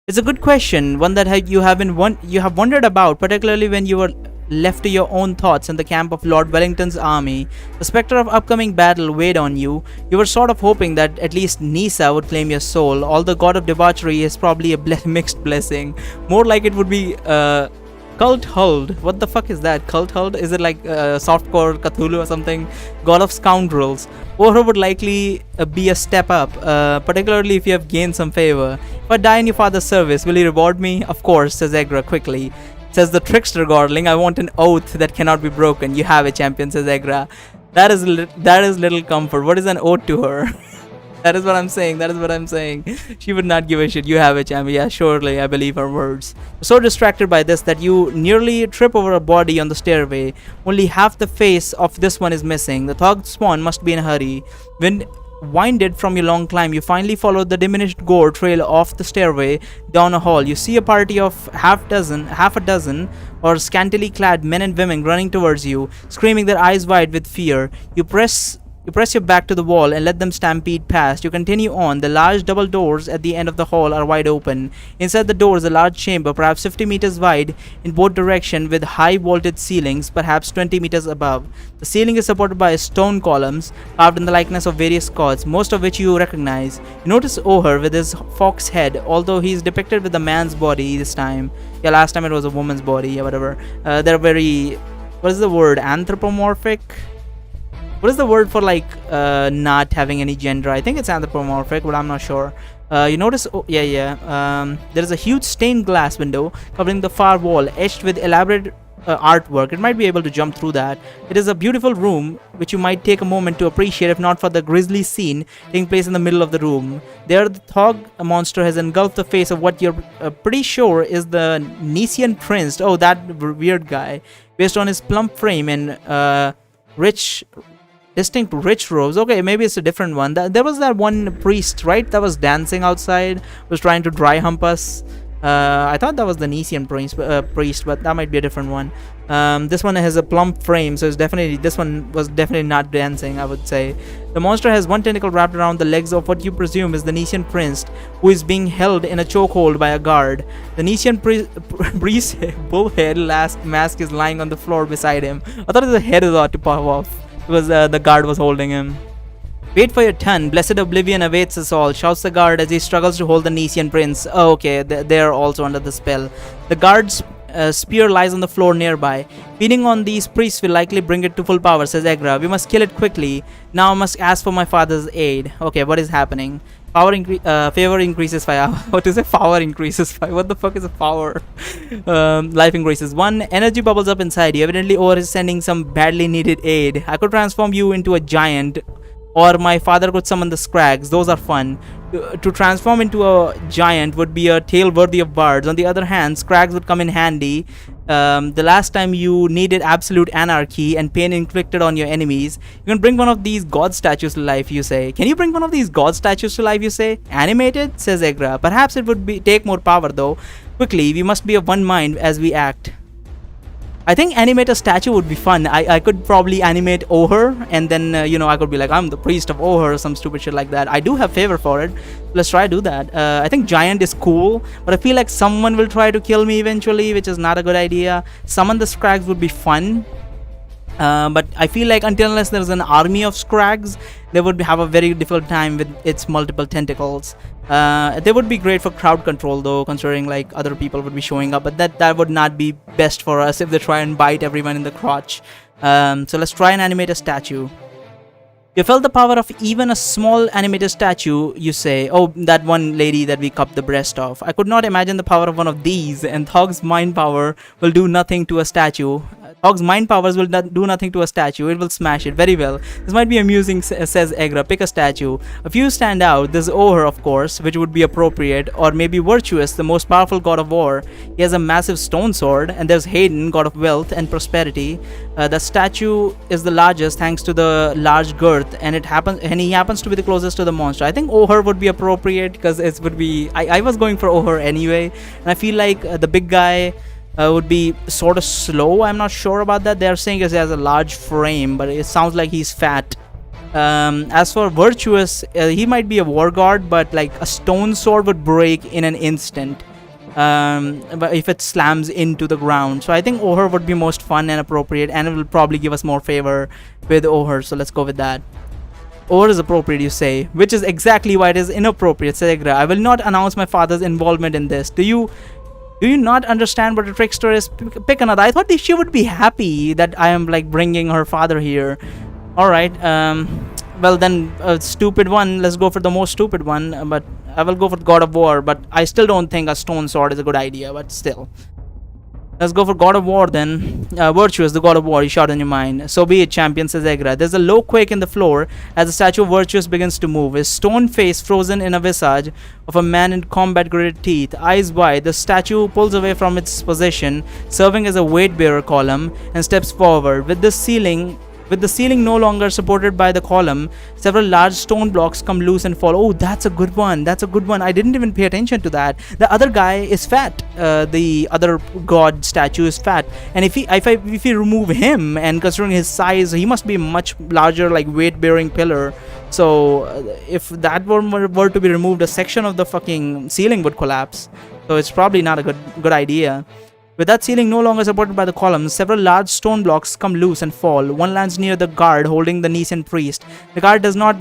It's a good question, one that you have wondered about, particularly when you were left to your own thoughts in the camp of Lord Wellington's army. The specter of upcoming battle weighed on you. You were sort of hoping that at least Nisa would claim your soul. All the god of debauchery is probably a mixed blessing. More like it would be Cult Huld. What the fuck is that? Cult Huld? Is it like softcore Cthulhu or something? God of Scoundrels. Ohra would likely be a step up, particularly if you have gained some favor. If I die in your father's service, will he reward me? Of course, says Egra quickly. Says the trickster godling, I want an oath that cannot be broken. You have it, champion, says Egra. That is little comfort. What is an oath to her? That is what I'm saying. That is what I'm saying. She would not give a shit. You have it, champion. Yeah, surely. I believe her words. So distracted by this that you nearly trip over a body on the stairway. Only half the face of this one is missing. The thug spawn must be in a hurry. When winded from your long climb, you finally follow the diminished gore trail off the stairway down a hall. You see a party of half a dozen or scantily clad men and women running towards you, screaming their eyes wide with fear. You press your back to the wall and let them stampede past. You continue on. The large double doors at the end of the hall are wide open. Inside the door is a large chamber, perhaps 50 meters wide in both directions, with high vaulted ceilings, perhaps 20 meters above. The ceiling is supported by stone columns carved in the likeness of various gods, most of which you recognize. You notice Ohar with his fox head, although he is depicted with a man's body this time. Yeah, last time it was a woman's body. Yeah, whatever. They're very, what is the word? Anthropomorphic? What is the word for like not having any gender? I think it's anthropomorphic, but I'm not sure. You notice, there is a huge stained glass window covering the far wall, etched with elaborate artwork. It might be able to jump through that. It is a beautiful room, which you might take a moment to appreciate, if not for the grisly scene taking place in the middle of the room. There, the Thog monster has engulfed the face of what you're pretty sure is the Nisian prince. Oh, that weird guy. Based on his plump frame and distinct rich robes. Okay, maybe it's a different one. There was that one priest, right, that was dancing outside, was trying to dry hump us. I thought that was the Nisian priest, but that might be a different one. This one has a plump frame, so it's definitely, this one was definitely not dancing, I would say. The monster has one tentacle wrapped around the legs of what you presume is the Nisian prince, who is being held in a chokehold by a guard. The Nisian priest's bullhead mask is lying on the floor beside him. I thought the head was about to pop off, because the guard was holding him. Wait for your turn. Blessed oblivion awaits us all, shouts the guard as he struggles to hold the Nisian prince. Oh, okay, they're also under the spell. The guard's spear lies on the floor nearby. Feeding on these priests will likely bring it to full power, says Egra. We must kill it quickly. Now I must ask for my father's aid. Okay, what is happening? Favor increases 5. What is a power increases 5? What the fuck is a power? Life increases 1. Energy bubbles up inside you. Evidently, Or is sending some badly needed aid. I could transform you into a giant, or my father could summon the Scrags. Those are fun. To transform into a giant would be a tale worthy of bards. On the other hand, Scrags would come in handy. The last time you needed absolute anarchy and pain inflicted on your enemies, you can bring one of these god statues to life, you say. Can you bring one of these god statues to life, you say? Animated, says Egra. Perhaps it would take more power, though. Quickly, we must be of one mind as we act. I think animate a statue would be fun. I could probably animate Ohar, and then I could be like, I'm the priest of Ohar or some stupid shit like that. I do have favor for it. Let's try to do that. I think giant is cool, but I feel like someone will try to kill me eventually, which is not a good idea. Summon the Scrags would be fun. But I feel like unless there's an army of Scrags, they would have a very difficult time with its multiple tentacles. They would be great for crowd control, though, considering like other people would be showing up, but that would not be best for us if they try and bite everyone in the crotch. So let's try and animate a statue. You felt the power of even a small animated statue, you say. Oh, that one lady that we cupped the breast of. I could not imagine the power of one of these, and Thog's mind power will do nothing to a statue. Thog's mind powers will do nothing to a statue. It will smash it. Very well. This might be amusing, says Egra. Pick a statue. A few stand out. There's Ohar, of course, which would be appropriate, or maybe Virtuous, the most powerful god of war. He has a massive stone sword, and there's Hayden, god of wealth and prosperity. The statue is the largest thanks to the large girth, and he happens to be the closest to the monster. I think Ohar would be appropriate because it would be. I was going for Ohar anyway, and I feel like the big guy would be sort of slow. I'm not sure about that. They're saying he has a large frame, but it sounds like he's fat. As for Virtuous, he might be a war god, but like a stone sword would break in an instant. but if it slams into the ground. So I think Oher would be most fun and appropriate, and it will probably give us more favor with Oher. So let's go with that. Or is appropriate, you say, which is exactly why it is inappropriate, Segra. I will not announce my father's involvement in this. Do you not understand what a trickster is? Pick another. I thought she would be happy that I am like bringing her father here. All right. Well then, a stupid one. Let's go for the most stupid one. But I will go for God of War. But I still don't think a stone sword is a good idea. But still. Let's go for God of War then. Virtuous, the God of War, you shot in your mind. So be it, champion, says Egra. There's a low quake in the floor as the statue of Virtuous begins to move. His stone face frozen in a visage of a man in combat gritted teeth. Eyes wide, the statue pulls away from its position, serving as a weight bearer column, and steps forward. With the ceiling no longer supported by the column, several large stone blocks come loose and fall. Oh, that's a good one. That's a good one. I didn't even pay attention to that. The other guy is fat. The other god statue is fat. And if we remove him, and considering his size, he must be much larger, like weight-bearing pillar. So if that were to be removed, a section of the fucking ceiling would collapse. So it's probably not a good idea. With that ceiling no longer supported by the columns, several large stone blocks come loose and fall. One lands near the guard holding the Nisan priest. The guard does not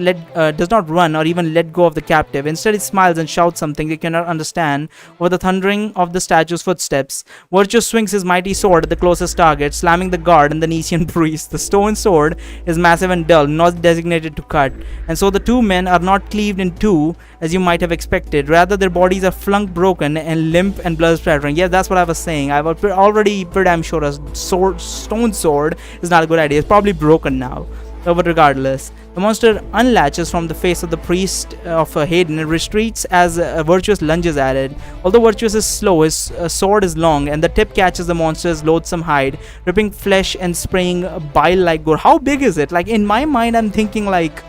run or even let go of the captive. Instead, he smiles and shouts something they cannot understand over the thundering of the statue's footsteps. Virtuous swings his mighty sword at the closest target, slamming the guard and the Nisan priest. The stone sword is massive and dull, not designated to cut, and so the two men are not cleaved in two as you might have expected. Rather, their bodies are flung broken and limp and blood splattering. Yeah, that's what I was saying. I was already pretty damn sure a stone sword is not a good idea. It's probably broken now. But regardless, the monster unlatches from the face of the priest of Hayden and retreats as Virtuous lunges at it. Although Virtuous is slow, his sword is long, and the tip catches the monster's loathsome hide, ripping flesh and spraying bile like gore. How big is it? Like, in my mind, I'm thinking like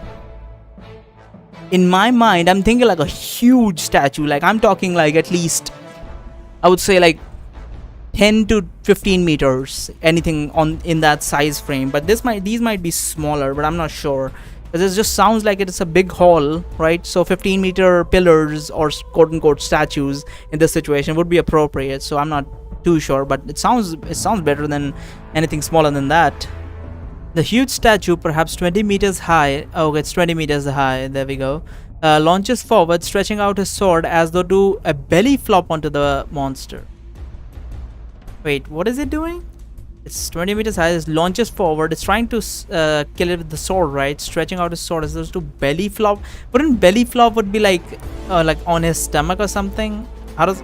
a huge statue. Like, I'm talking like at least, I would say like 10 to 15 meters, anything in that size frame. But these might be smaller, but I'm not sure, because it just sounds like it's a big hall, right? So 15-meter pillars or quote-unquote statues in this situation would be appropriate. So I'm not too sure, but it sounds better than anything smaller than that. The huge statue, perhaps 20 meters high, oh, it's 20 meters high, there we go, launches forward, stretching out his sword as though to a belly flop onto the monster. Wait, what is it doing? It's 20 meters high, it launches forward, it's trying to kill it with the sword, right? Stretching out his sword as though to belly flop. Wouldn't belly flop would be like on his stomach or something? It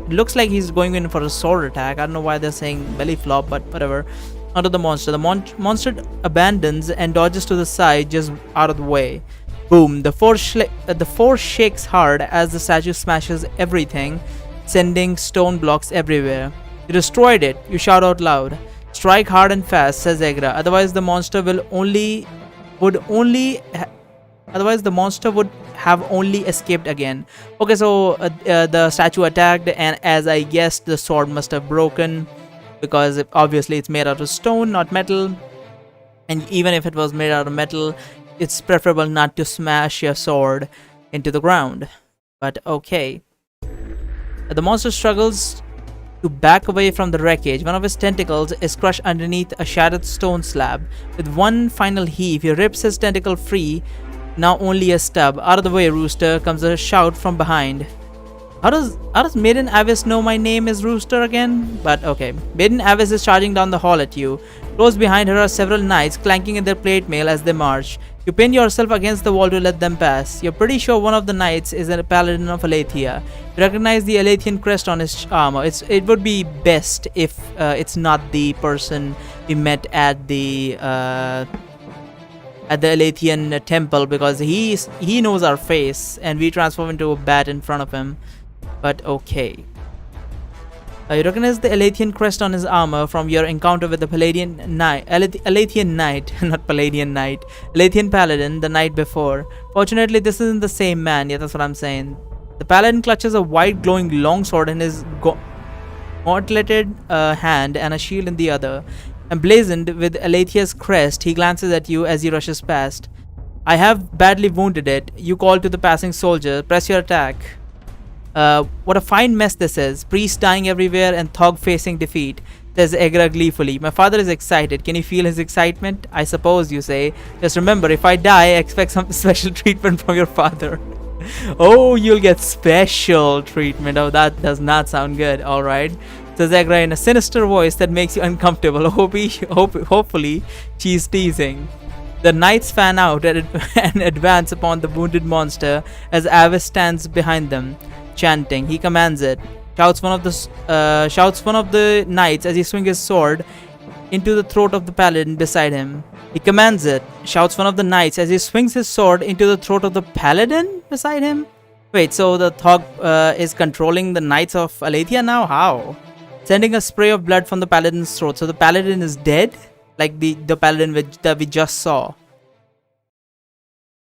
looks like he's going in for a sword attack. I don't know why they're saying belly flop, but whatever. Onto the monster. The monster abandons and dodges to the side, just out of the way. Boom. The force shakes hard as the statue smashes everything, sending stone blocks everywhere. You destroyed it, you shout out loud. Strike hard and fast, says Egra. Otherwise the monster would have only escaped again. Okay, so the statue attacked, and as I guessed, the sword must have broken, because obviously it's made out of stone, not metal. And even if it was made out of metal, it's preferable not to smash your sword into the ground. But okay. The monster struggles to back away from the wreckage. One of his tentacles is crushed underneath a shattered stone slab. With one final heave, he rips his tentacle free, now only a stub. Out of the way, Rooster, comes a shout from behind. How does Maiden Avis know my name is Rooster again? But okay. Maiden Avis is charging down the hall at you. Close behind her are several knights clanking in their plate mail as they march. You pin yourself against the wall to let them pass. You're pretty sure one of the knights is a paladin of Aletheia. You recognize the Alethian crest on his armor. It would be best if it's not the person we met at the Alethian temple, because he knows our face and we transform into a bat in front of him. But okay. You recognize the Alethian crest on his armor from your encounter with the Alethian Knight, not Palladian Knight, Alethian Paladin the night before. Fortunately, this isn't the same man. Yeah, that's what I'm saying. The Paladin clutches a white glowing longsword in his gauntleted hand and a shield in the other. Emblazoned with Alethia's crest, he glances at you as he rushes past. I have badly wounded it. You call to the passing soldier. Press your attack. What a fine mess this is. Priests dying everywhere and Thog facing defeat, says Egra gleefully. My father is excited. Can you feel his excitement? I suppose, you say. Just remember, if I die, expect some special treatment from your father. Oh, you'll get special treatment. Oh, that does not sound good. Alright. Says Egra in a sinister voice that makes you uncomfortable. Hopefully, she's teasing. The knights fan out and advance upon the wounded monster as Avis stands behind them, chanting. He commands it. Shouts one of the knights as he swings his sword into the throat of the paladin beside him. He commands it. Shouts one of the knights as he swings his sword into the throat of the paladin beside him. Wait, so the Thog is controlling the knights of Aletheia now? How? Sending a spray of blood from the paladin's throat. So the paladin is dead? Like the paladin that we just saw.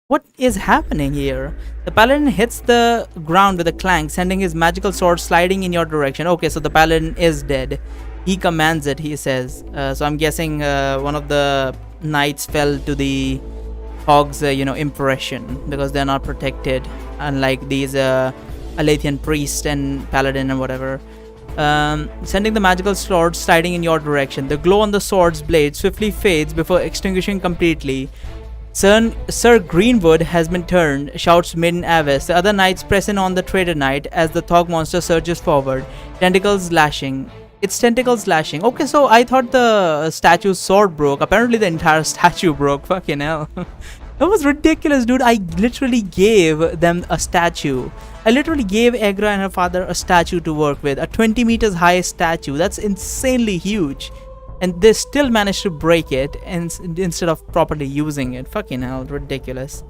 What is happening here? The paladin hits the ground with a clank, sending his magical sword sliding in your direction. Okay, so the paladin is dead. He commands it, he says. So I'm guessing one of the knights fell to the Thog's, impression, because they're not protected, unlike these Alethian priest and paladin and whatever. Sending the magical sword sliding in your direction. The glow on the sword's blade swiftly fades before extinguishing completely. Sir Greenwood has been turned, shouts Maiden Avis. The other knights press in on the traitor knight as the Thog monster surges forward, tentacles lashing. Its tentacles lashing. Okay, so I thought the statue's sword broke. Apparently the entire statue broke. Fucking hell. That was ridiculous, dude. I literally gave them a statue. I literally gave Egra and her father a statue to work with. A 20 meters high statue. That's insanely huge. And they still managed to break it instead of properly using it. Fucking hell, ridiculous.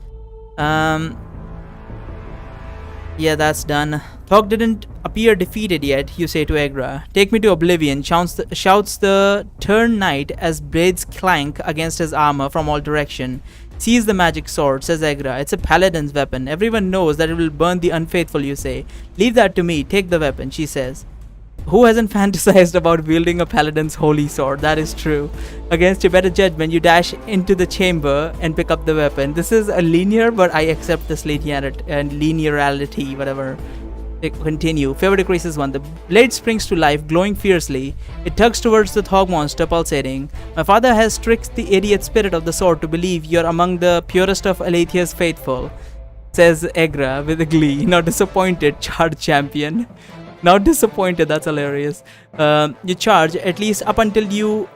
Yeah, that's done. Thog didn't appear defeated yet, you say to Egra. Take me to oblivion, shouts the Turn Knight as blades clank against his armor from all direction. Seize the magic sword, says Egra. It's a paladin's weapon. Everyone knows that it will burn the unfaithful, you say. Leave that to me. Take the weapon, she says. Who hasn't fantasized about wielding a paladin's holy sword? That is true. Against your better judgment, you dash into the chamber and pick up the weapon. This is a linear, but I accept this linearity, whatever. Continue. Favor decreases 1. The blade springs to life, glowing fiercely. It tugs towards the Thog monster, pulsating. My father has tricked the idiot spirit of the sword to believe you're among the purest of Alethia's faithful, says Egra with a glee. Not disappointed, charge champion. Not disappointed, that's hilarious. You charge, at least up until you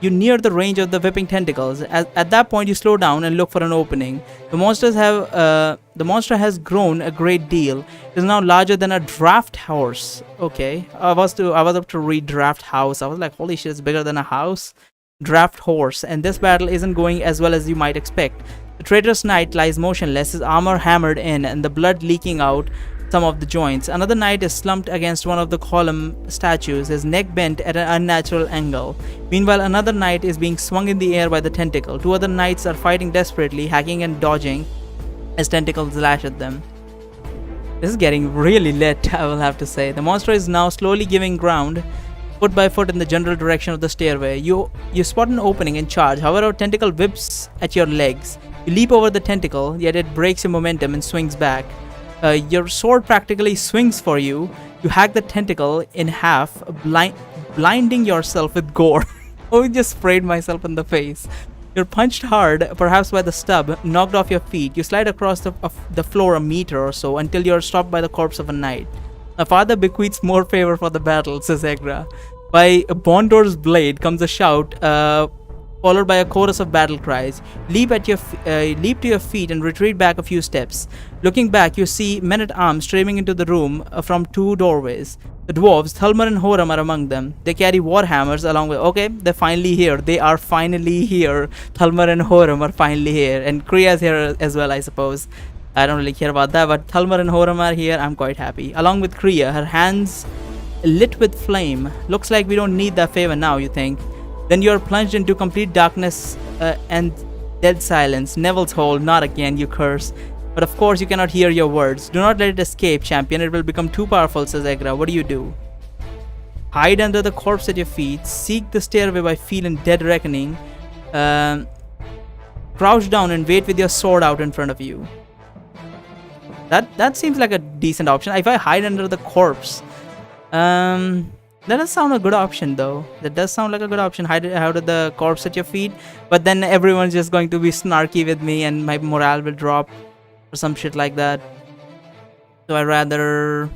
near the range of the whipping tentacles. At that point, you slow down and look for an opening. The monster has grown a great deal. It is now larger than a draft horse. Okay, I was up to read draft house. I was like, holy shit, it's bigger than a house. Draft horse. And this battle isn't going as well as you might expect. The traitorous knight lies motionless, his armor hammered in, and the blood leaking out some of the joints. Another knight is slumped against one of the column statues, his neck bent at an unnatural angle. Meanwhile, another knight is being swung in the air by the tentacle. 2 other knights are fighting desperately, hacking and dodging as tentacles lash at them. This is getting really lit, I will have to say. The monster is now slowly giving ground, foot by foot in the general direction of the stairway. You spot an opening and charge. However, a tentacle whips at your legs. You leap over the tentacle, yet it breaks your momentum and swings back. Your sword practically swings for you. You hack the tentacle in half, blinding yourself with gore. Oh, I just sprayed myself in the face. You're punched hard, perhaps by the stub, knocked off your feet. You slide across the floor a meter or so until you're stopped by the corpse of a knight. My father bequeaths more favor for the battle, says Egra. By Bondor's blade comes a shout, followed by a chorus of battle cries. Leap to your feet and retreat back a few steps. Looking back, you see men-at-arms streaming into the room from 2 doorways. The dwarves, Thalmor and Horam, are among them. They carry war hammers along with... Okay, they're finally here. They are finally here. Thalmor and Horam are finally here. And Kriya's here as well, I suppose. I don't really care about that, but Thalmor and Horam are here. I'm quite happy. Along with Kriya, her hands lit with flame. Looks like we don't need that favor now, you think. Then you're plunged into complete darkness and dead silence. Neville's Hold, not again, you curse. But of course you cannot hear your words. Do not let it escape, champion. It will become too powerful, says Egra. What do? Hide under the corpse at your feet. Seek the stairway by feel and dead reckoning. Crouch down and wait with your sword out in front of you. That seems like a decent option. If I hide under the corpse, that does sound a good option though. That does sound like a good option. Hide out of the corpse at your feet, but then everyone's just going to be snarky with me, and my morale will drop, or some shit like that. So I rather